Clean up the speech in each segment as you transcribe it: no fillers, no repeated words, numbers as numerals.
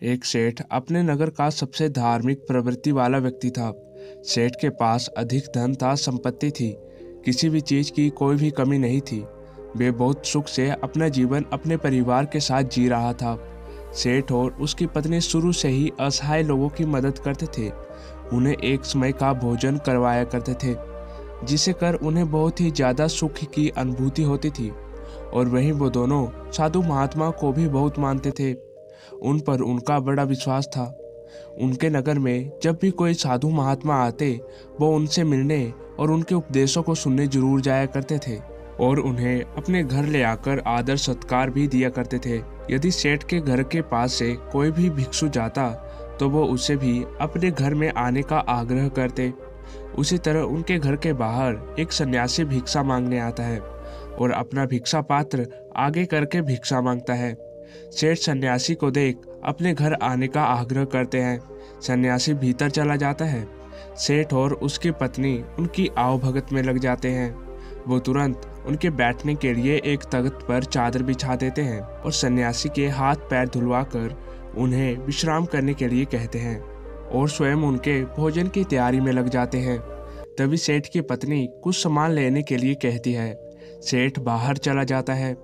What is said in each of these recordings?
एक सेठ अपने नगर का सबसे धार्मिक प्रवृत्ति वाला व्यक्ति था। सेठ के पास अधिक धन था, संपत्ति थी, किसी भी चीज की कोई भी कमी नहीं थी। वे बहुत सुख से अपना जीवन अपने परिवार के साथ जी रहा था। सेठ और उसकी पत्नी शुरू से ही असहाय लोगों की मदद करते थे। उन्हें एक समय का भोजन करवाया करते थे, जिसे कर उन्हें बहुत ही ज्यादा सुख की अनुभूति होती थी। और वहीं वो दोनों साधु महात्मा को भी बहुत मानते थे। उन पर उनका बड़ा विश्वास था। उनके नगर में जब भी कोई साधु महात्मा आते, वो उनसे मिलने और उनके उपदेशों को सुनने जरूर जाया करते थे और उन्हें अपने घर ले आकर आदर सत्कार भी दिया करते थे। यदि सेठ के घर के पास से कोई भी भिक्षु जाता तो वो उसे भी अपने घर में आने का आग्रह करते। उसी तरह उनके घर के बाहर एक सन्यासी भिक्षा मांगने आता है और अपना भिक्षा पात्र आगे करके भिक्षा मांगता है। सेठ सन्यासी को देख अपने घर आने का आग्रह करते हैं। सन्यासी भीतर चला जाता है। सेठ और उसकी पत्नी उनकी आवभगत में लग जाते हैं। वो तुरंत उनके बैठने के लिए एक तख्त पर चादर बिछा देते हैं और सन्यासी के हाथ पैर धुलवा कर उन्हें विश्राम करने के लिए कहते हैं और स्वयं उनके भोजन की तैयारी में लग जाते हैं। तभी सेठ की पत्नी कुछ सामान लेने के लिए कहती है। सेठ बाहर चला जाता है।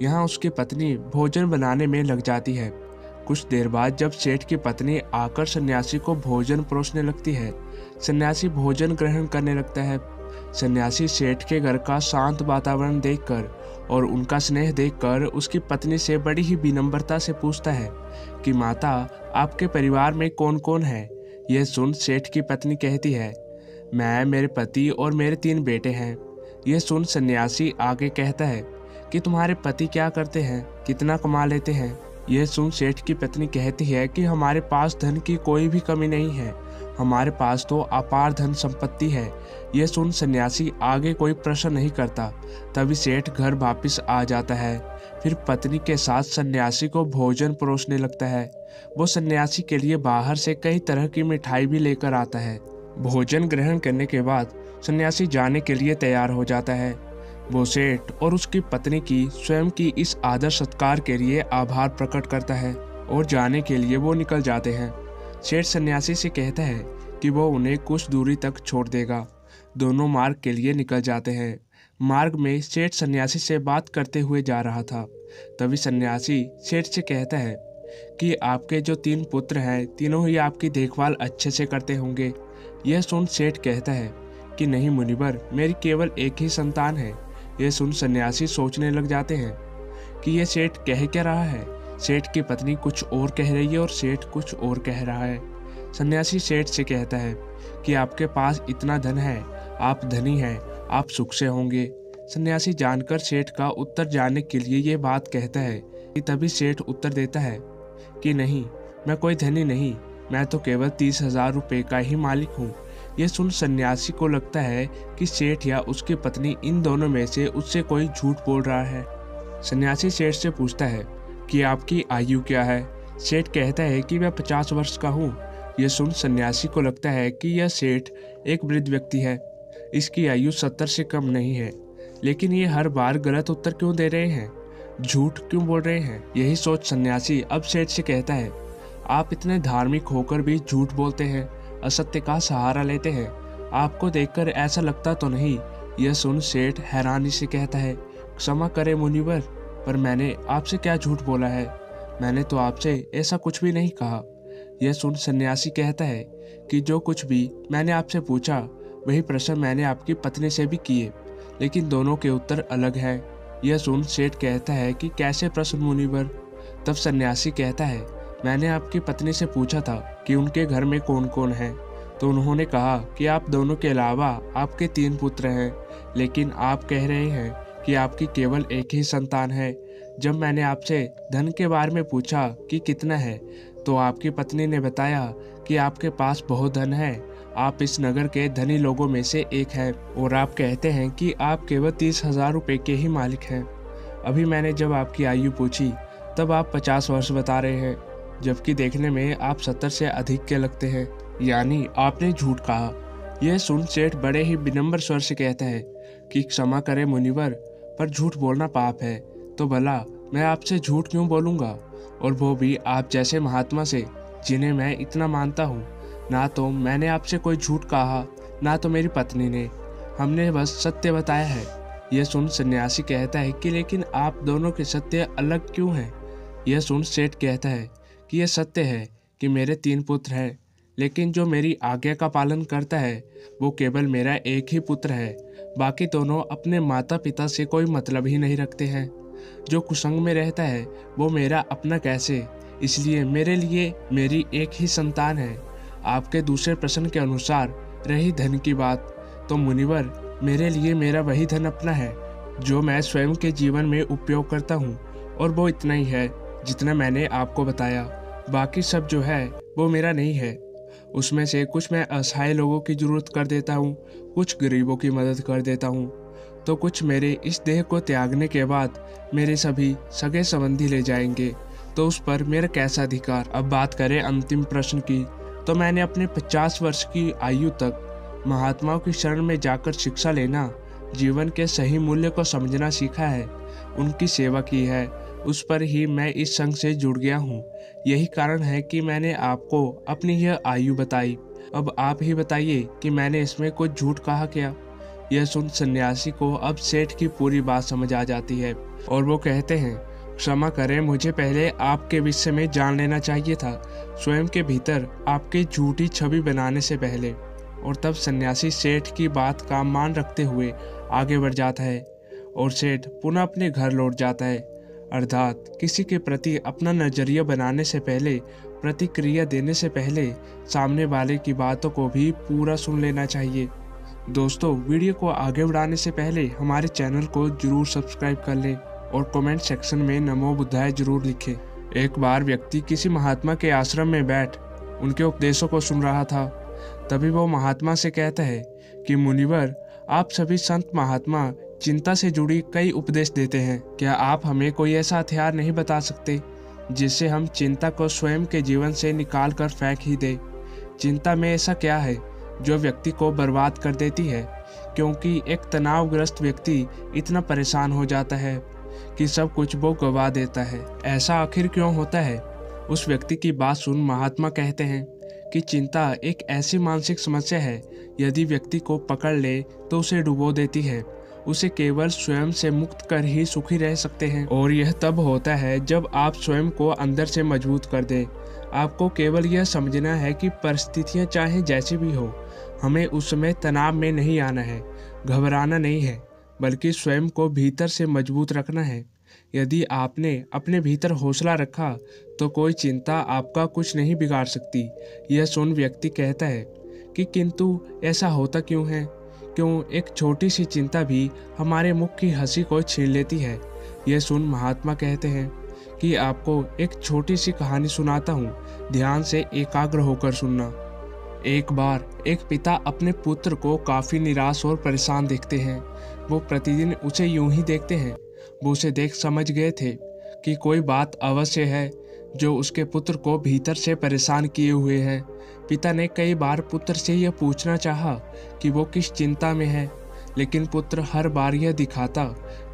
यहाँ उसकी पत्नी भोजन बनाने में लग जाती है। कुछ देर बाद जब सेठ की पत्नी आकर सन्यासी को भोजन परोसने लगती है, सन्यासी भोजन ग्रहण करने लगता है। सन्यासी सेठ के घर का शांत वातावरण देखकर और उनका स्नेह देखकर उसकी पत्नी से बड़ी ही विनम्रता से पूछता है कि माता, आपके परिवार में कौन कौन है। यह सुन सेठ की पत्नी कहती है, मैं, मेरे पति और मेरे 3 बेटे हैं। यह सुन सन्यासी आगे कहता है कि तुम्हारे पति क्या करते हैं, कितना कमा लेते हैं। यह सुन सेठ की पत्नी कहती है कि हमारे पास धन की कोई भी कमी नहीं है, हमारे पास तो अपार धन संपत्ति है। यह सुन सन्यासी आगे कोई प्रश्न नहीं करता। तभी सेठ घर वापस आ जाता है। फिर पत्नी के साथ सन्यासी को भोजन परोसने लगता है। वो सन्यासी के लिए बाहर से कई तरह की मिठाई भी लेकर आता है। भोजन ग्रहण करने के बाद सन्यासी जाने के लिए तैयार हो जाता है। वो सेठ और उसकी पत्नी की स्वयं की इस आदर सत्कार के लिए आभार प्रकट करता है और जाने के लिए वो निकल जाते हैं। सेठ सन्यासी से कहता है कि वो उन्हें कुछ दूरी तक छोड़ देगा। दोनों मार्ग के लिए निकल जाते हैं। मार्ग में सेठ सन्यासी से बात करते हुए जा रहा था। तभी सन्यासी सेठ से कहता है कि आपके जो 3 पुत्र हैं, तीनों ही आपकी देखभाल अच्छे से करते होंगे। यह सुन सेठ कहता है कि नहीं मुनिवर, मेरी केवल एक ही संतान है। यह सुन सन्यासी सोचने लग जाते हैं कि यह सेठ कह क्या रहा है। सेठ की पत्नी कुछ और कह रही है और सेठ कुछ और कह रहा है। सन्यासी सेठ से कहता है कि आपके पास इतना धन है, आप धनी हैं, आप सुख से होंगे। सन्यासी जानकर सेठ का उत्तर जानने के लिए ये बात कहता है कि तभी सेठ उत्तर देता है कि नहीं, मैं कोई धनी नहीं, मैं तो केवल 30,000 रुपये का ही मालिक हूँ। यह सुन सन्यासी को लगता है कि सेठ या उसकी पत्नी इन दोनों में से उससे कोई झूठ बोल रहा है। सन्यासी सेठ से पूछता है कि आपकी आयु क्या है। सेठ कहता है कि मैं 50 वर्ष का हूँ। यह सुन सन्यासी को लगता है कि यह सेठ एक वृद्ध व्यक्ति है, इसकी आयु 70 से कम नहीं है। लेकिन ये हर बार गलत उत्तर क्यों दे रहे हैं, झूठ क्यों बोल रहे हैं। यही सोच सन्यासी अब सेठ से कहता है, आप इतने धार्मिक होकर भी झूठ बोलते हैं, असत्य का सहारा लेते हैं, आपको देखकर ऐसा लगता तो नहीं। यह सुन सेठ हैरानी से कहता है, क्षमा करें मुनिवर, पर मैंने आपसे क्या झूठ बोला है, मैंने तो आपसे ऐसा कुछ भी नहीं कहा। यह सुन सन्यासी कहता है कि जो कुछ भी मैंने आपसे पूछा वही प्रश्न मैंने आपकी पत्नी से भी किए, लेकिन दोनों के उत्तर अलग हैं। यह सुन सेठ कहता है कि कैसे प्रश्न मुनिवर। तब सन्यासी कहता है, मैंने आपकी पत्नी से पूछा था कि उनके घर में कौन कौन है, तो उन्होंने कहा कि आप दोनों के अलावा आपके 3 पुत्र हैं, लेकिन आप कह रहे हैं कि आपकी केवल एक ही संतान है। जब मैंने आपसे धन के बारे में पूछा कि कितना है, तो आपकी पत्नी ने बताया कि आपके पास बहुत धन है, आप इस नगर के धनी लोगों में से एक हैं और आप कहते हैं कि आप केवल 30,000 रुपये के ही मालिक हैं। अभी मैंने जब आपकी आयु पूछी तब आप 50 वर्ष बता रहे हैं, जबकि देखने में आप 70 से अधिक के लगते हैं, यानी आपने झूठ कहा। यह सुन सेठ बड़े ही विनम्र स्वर से कहता है कि क्षमा करें मुनिवर, पर झूठ बोलना पाप है, तो भला मैं आपसे झूठ क्यों बोलूँगा। और वो भी आप जैसे महात्मा से, जिन्हें मैं इतना मानता हूँ। ना तो मैंने आपसे कोई झूठ कहा, ना तो मेरी पत्नी ने। हमने बस सत्य बताया है। यह सुन सन्यासी कहता है कि लेकिन आप दोनों के सत्य अलग क्यों हैं? यह सुन सेठ कहता है कि यह सत्य है कि मेरे 3 पुत्र हैं, लेकिन जो मेरी आज्ञा का पालन करता है वो केवल मेरा एक ही पुत्र है। बाकी दोनों अपने माता पिता से कोई मतलब ही नहीं रखते हैं। जो कुसंग में रहता है वो मेरा अपना कैसे? इसलिए मेरे लिए मेरी एक ही संतान है। आपके दूसरे प्रश्न के अनुसार रही धन की बात, तो मुनिवर, मेरे लिए मेरा वही धन अपना है जो मैं स्वयं के जीवन में उपयोग करता हूँ, और वो इतना ही है जितना मैंने आपको बताया। बाकी सब जो है वो मेरा नहीं है। उसमें से कुछ मैं असहाय लोगों की जरूरत कर देता हूँ, कुछ गरीबों की मदद कर देता हूँ, तो कुछ मेरे इस देह को त्यागने के बाद मेरे सभी सगे संबंधी ले जाएंगे, तो उस पर मेरा कैसा अधिकार? अब बात करें अंतिम प्रश्न की, तो मैंने अपने 50 वर्ष की आयु तक महात्माओं की शरण में जाकर शिक्षा लेना, जीवन के सही मूल्य को समझना सीखा है, उनकी सेवा की है। उस पर ही मैं इस संघ से जुड़ गया हूँ। यही कारण है कि मैंने आपको अपनी यह आयु बताई। अब आप ही बताइए कि मैंने इसमें कुछ झूठ कहा क्या? यह सुन सन्यासी को अब सेठ की पूरी बात समझ आ जाती है और वो कहते हैं, क्षमा करें, मुझे पहले आपके विषय में जान लेना चाहिए था, स्वयं के भीतर आपकी झूठी छवि बनाने से पहले। और तब सन्यासी सेठ की बात का मान रखते हुए आगे बढ़ जाता है और सेठ पुनः अपने घर लौट जाता है। अर्थात किसी के प्रति अपना नजरिया बनाने से पहले, प्रतिक्रिया देने से पहले सामने वाले की बातों को भी पूरा सुन लेना चाहिए। दोस्तों, वीडियो को आगे बढ़ाने से पहले हमारे चैनल को जरूर सब्सक्राइब कर लें और कमेंट सेक्शन में नमो बुद्धाय जरूर लिखें। एक बार व्यक्ति किसी महात्मा के आश्रम में बैठ उनके उपदेशों को सुन रहा था। तभी वो महात्मा से कहता है कि मुनिवर, आप सभी संत महात्मा चिंता से जुड़ी कई उपदेश देते हैं। क्या आप हमें कोई ऐसा हथियार नहीं बता सकते जिससे हम चिंता को स्वयं के जीवन से निकाल कर फेंक ही दें? चिंता में ऐसा क्या है जो व्यक्ति को बर्बाद कर देती है? क्योंकि एक तनावग्रस्त व्यक्ति इतना परेशान हो जाता है कि सब कुछ वो गवा देता है। ऐसा आखिर क्यों होता है? उस व्यक्ति की बात सुन महात्मा कहते हैं कि चिंता एक ऐसी मानसिक समस्या है, यदि व्यक्ति को पकड़ ले तो उसे डुबो देती है। उसे केवल स्वयं से मुक्त कर ही सुखी रह सकते हैं, और यह तब होता है जब आप स्वयं को अंदर से मजबूत कर दें। आपको केवल यह समझना है कि परिस्थितियां चाहे जैसी भी हो, हमें उस समय तनाव में नहीं आना है, घबराना नहीं है, बल्कि स्वयं को भीतर से मजबूत रखना है। यदि आपने अपने भीतर हौसला रखा तो कोई चिंता आपका कुछ नहीं बिगाड़ सकती। यह सुन व्यक्ति कहता है कि किंतु ऐसा होता क्यों है? क्यों एक छोटी सी चिंता भी हमारे मुख की हंसी को छीन लेती है? यह सुन महात्मा कहते हैं कि आपको एक छोटी सी कहानी सुनाता हूँ, ध्यान से एकाग्र होकर सुनना। एक बार एक पिता अपने पुत्र को काफी निराश और परेशान देखते हैं। वो प्रतिदिन उसे यूं ही देखते हैं। वो उसे देख समझ गए थे कि कोई बात अवश्य है जो उसके पुत्र को भीतर से परेशान किए हुए है। पिता ने कई बार पुत्र से यह पूछना चाहा कि वो किस चिंता में है, लेकिन पुत्र हर बार यह दिखाता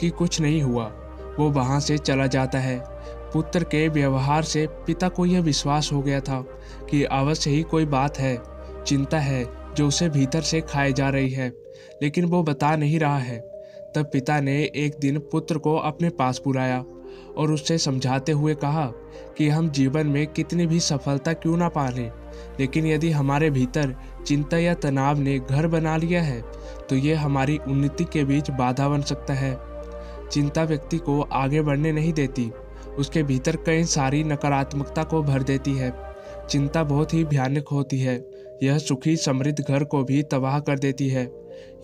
कि कुछ नहीं हुआ। वो वहां से चला जाता है। पुत्र के व्यवहार से पिता को यह विश्वास हो गया था कि अवश्य ही कोई बात है, चिंता है जो उसे भीतर से खाए जा रही है, लेकिन वो बता नहीं रहा है। तब पिता ने एक दिन पुत्र को अपने पास बुलाया और उससे समझाते हुए कहा कि हम जीवन में कितनी भी सफलता क्यों ना पा लें, लेकिन यदि हमारे भीतर चिंता या तनाव ने घर बना लिया है तो ये हमारी उन्नति के बीच बाधा बन सकता है। चिंता व्यक्ति को आगे बढ़ने नहीं देती, उसके भीतर कई सारी नकारात्मकता को भर देती है। चिंता बहुत ही भयानक होती है, यह सुखी समृद्ध घर को भी तबाह कर देती है।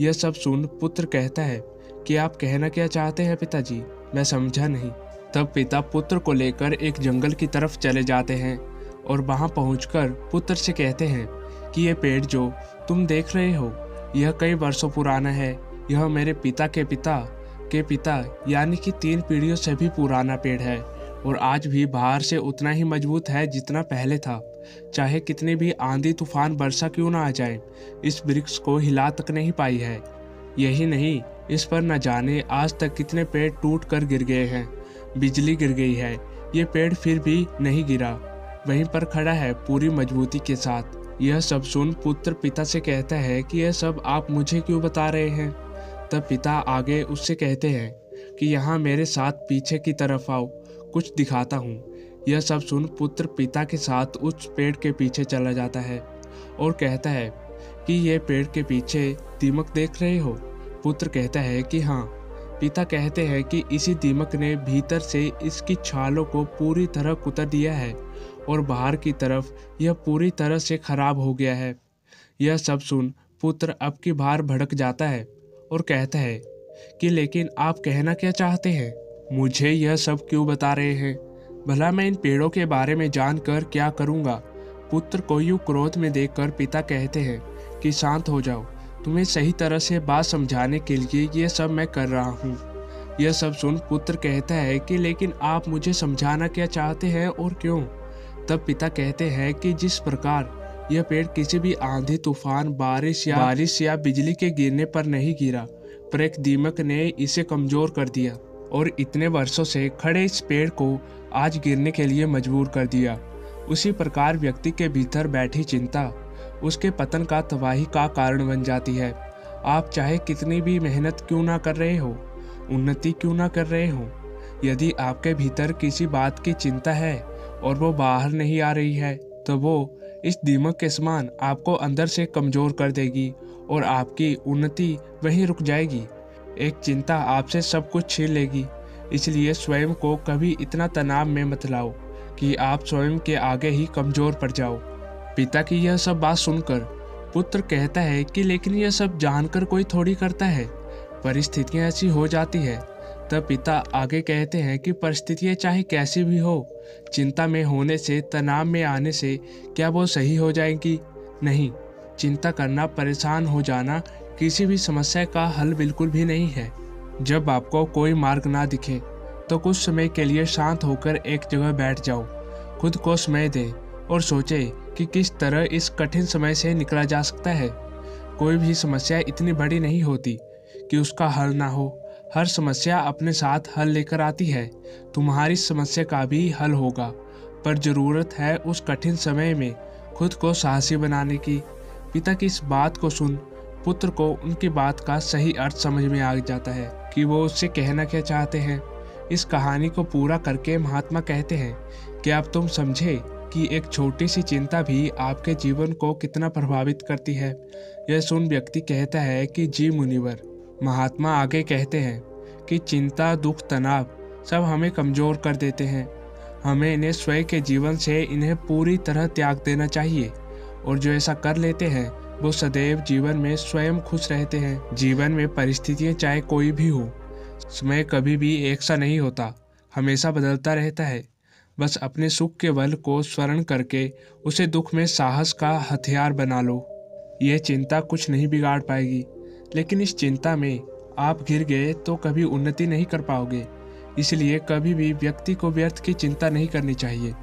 यह सब सुन पुत्र कहता है कि आप कहना क्या चाहते हैं पिताजी? मैं समझा नहीं। तब पिता पुत्र को लेकर एक जंगल की तरफ चले जाते हैं और वहां पहुंचकर पुत्र से कहते हैं कि ये पेड़ जो तुम देख रहे हो यह कई वर्षों पुराना है। यह मेरे पिता के पिता यानी कि 3 पीढ़ियों से भी पुराना पेड़ है और आज भी बाहर से उतना ही मजबूत है जितना पहले था। चाहे कितनी भी आंधी तूफान वर्षा क्यों ना आ जाए, इस वृक्ष को हिला तक नहीं पाई है। यही नहीं, इस पर न जाने आज तक कितने पेड़ टूट कर गिर गए हैं, बिजली गिर गई है, ये पेड़ फिर भी नहीं गिरा, वहीं पर खड़ा है पूरी मजबूती के साथ। यह सब सुन पुत्र पिता से कहता है कि यह सब आप मुझे क्यों बता रहे हैं। तब पिता आगे उससे कहते हैं कि यहाँ मेरे साथ पीछे की तरफ आओ, कुछ दिखाता हूँ। यह सब सुन पुत्र पिता के साथ उस पेड़ के पीछे चला जाता है और कहता है कि ये पेड़ के पीछे दीमक देख रहे हो। पुत्र कहता है कि हाँ। पिता कहते हैं कि इसी दीमक ने भीतर से इसकी छालों को पूरी तरह कुतर दिया है और बाहर की तरफ यह पूरी तरह से खराब हो गया है। यह सब सुन पुत्र अब की बार भड़क जाता है और कहता है कि लेकिन आप कहना क्या चाहते हैं, मुझे यह सब क्यों बता रहे हैं, भला मैं इन पेड़ों के बारे में जानकर क्या करूँगा। पुत्र को यूं क्रोध में देखकर पिता कहते हैं कि शांत हो जाओ, तुम्हें सही तरह से बात समझाने के लिए ये सब मैं कर रहा हूँ। यह सब सुन पुत्र कहता है कि लेकिन आप मुझे समझाना क्या चाहते हैं और क्यों। तब पिता कहते हैं कि जिस प्रकार यह पेड़ किसी भी आंधी तूफान बारिश या बिजली के गिरने पर नहीं गिरा, पर एक दीमक ने इसे कमजोर कर दिया और इतने वर्षों से खड़े इस पेड़ को आज गिरने के लिए मजबूर कर दिया, उसी प्रकार व्यक्ति के भीतर बैठी चिंता उसके पतन का तबाही का कारण बन जाती है। आप चाहे कितनी भी मेहनत क्यों ना कर रहे हो, उन्नति क्यों ना कर रहे हो, यदि आपके भीतर किसी बात की चिंता है और वो बाहर नहीं आ रही है, तो वो इस दीमक के समान आपको अंदर से कमजोर कर देगी और आपकी उन्नति वहीं रुक जाएगी। एक चिंता आपसे सब कुछ छीन लेगी। इसलिए स्वयं को कभी इतना तनाव में मत लाओ कि आप स्वयं के आगे ही कमजोर पड़ जाओ। पिता की यह सब बात सुनकर पुत्र कहता है कि लेकिन यह सब जानकर कोई थोड़ी करता है, परिस्थितियां ऐसी हो जाती है। तब पिता आगे कहते हैं कि परिस्थितियां चाहे कैसी भी हो, चिंता में होने से, तनाव में आने से क्या वो सही हो जाएंगी? नहीं, चिंता करना, परेशान हो जाना किसी भी समस्या का हल बिल्कुल भी नहीं है। जब आपको कोई मार्ग ना दिखे तो कुछ समय के लिए शांत होकर एक जगह बैठ जाओ, खुद को समय दें और सोचें कि किस तरह इस कठिन समय से निकला जा सकता है। कोई भी समस्या इतनी बड़ी नहीं होती कि उसका हल ना हो। हर समस्या अपने साथ हल लेकर आती है। तुम्हारी समस्या का भी हल होगा, पर जरूरत है उस कठिन समय में खुद को साहसी बनाने की। पिता की इस बात को सुन पुत्र को उनकी बात का सही अर्थ समझ में आ जाता है कि वो उससे कहना क्या चाहते हैं। इस कहानी को पूरा करके महात्मा कहते हैं कि अब तुम समझे कि एक छोटी सी चिंता भी आपके जीवन को कितना प्रभावित करती है। यह सुन व्यक्ति कहता है कि जी मुनिवर। महात्मा आगे कहते हैं कि चिंता, दुख, तनाव सब हमें कमजोर कर देते हैं। हमें इन्हें स्वयं के जीवन से इन्हें पूरी तरह त्याग देना चाहिए और जो ऐसा कर लेते हैं वो सदैव जीवन में स्वयं खुश रहते हैं। जीवन में परिस्थितियां चाहे कोई भी हो, समय कभी भी एक सा नहीं होता, हमेशा बदलता रहता है। बस अपने सुख के बल को स्मरण करके उसे दुख में साहस का हथियार बना लो। यह चिंता कुछ नहीं बिगाड़ पाएगी, लेकिन इस चिंता में आप गिर गए तो कभी उन्नति नहीं कर पाओगे। इसलिए कभी भी व्यक्ति को व्यर्थ की चिंता नहीं करनी चाहिए।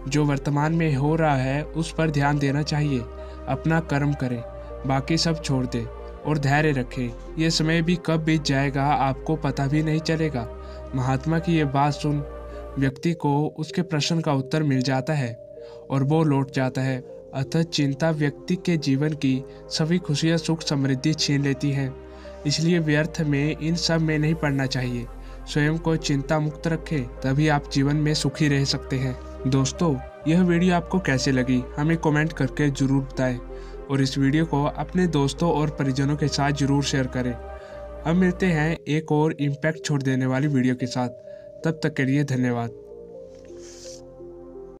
जो वर्तमान में हो रहा है उस पर ध्यान देना चाहिए। अपना कर्म करें, बाकी सब छोड़ दें और धैर्य रखें। यह समय भी कब बीत जाएगा आपको पता भी नहीं चलेगा। महात्मा की ये बात सुन व्यक्ति को उसके प्रश्न का उत्तर मिल जाता है और वो लौट जाता है। अतः चिंता व्यक्ति के जीवन की सभी खुशियाँ, सुख, समृद्धि छीन लेती हैं। इसलिए व्यर्थ में इन सब में नहीं पड़ना चाहिए। स्वयं को चिंता मुक्त रखें, तभी आप जीवन में सुखी रह सकते हैं। दोस्तों, यह वीडियो आपको कैसे लगी हमें कमेंट करके ज़रूर बताएं और इस वीडियो को अपने दोस्तों और परिजनों के साथ ज़रूर शेयर करें। हम मिलते हैं एक और इम्पैक्ट छोड़ देने वाली वीडियो के साथ। तब तक के लिए धन्यवाद।